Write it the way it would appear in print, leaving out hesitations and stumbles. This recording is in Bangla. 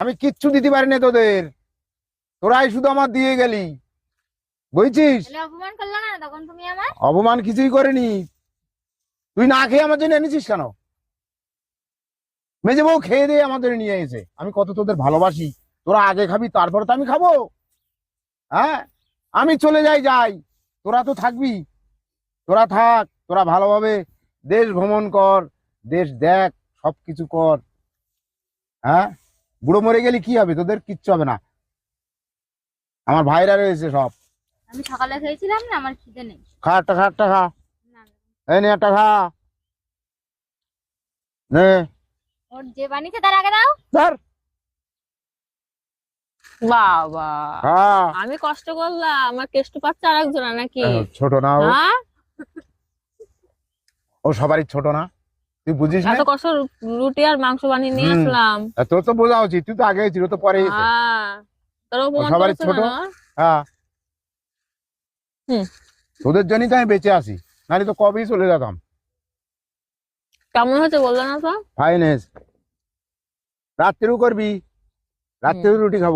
আমি কিচ্ছু দিতে পারি না তোদের, তোরাই শুধু আমার দিয়ে গেলি, বুঝছিস? অপমান করলে না তখন তুমি আমার? অপমান কিছুই করিনি। তুই না খেয়ে আমার জন্য এনেছিস কেন? মেজে বউ খেয়ে দিয়ে আমার জন্য নিয়ে এসে, আমি কত তোদের ভালোবাসি। তোরা আগে খাবি তারপরে তো আমি খাবো। হ্যাঁ, আমি চলে যাই, তোরা তো থাকবি। তোরা থাক, তোরা ভালোভাবে দেশ ভ্রমণ কর, দেশ দেখ, সবকিছু কর। হ্যাঁ, বুড়ো মরে গেলে কি হবে? তোদের কিচ্ছু হবে না, আমার ভাইরা রয়েছে সব। আমি সকালে খেয়েছিলাম না, আমার খিদে নেই। খা একটা, খা একটা, খা। না, না। এই নে একটা, খা নে। ওর যে বানিয়েছে তার আগে দাও। ধর, বাবা, খা। আমি কষ্ট করলাম, আমার কেষ্ট পাচ্ছে আরেকজন নাকি? ছোট না ও? হ্যাঁ, ও সবারই ছোট না, তুই বুঝিস না? এত কষ্ট রুটি আর মাংস বানিয়ে নিয়ে হুম। আসলাম। তোর তো বোঝা উচিত, তুই তো আগে ছিল, তো পরে এসে। হ্যাঁ, তোর অপমান সবারই করেছে ছোট। না? হ্যাঁ, হুম। তোদের জন্যই তো আমি বেঁচে আছি, নাহলে তো কবেই চলে যেতাম। কেমন হয়েছে বললে না তো? ফাইনেস, রাত্রেও করবি, রাত্রেও রুটি খাবো।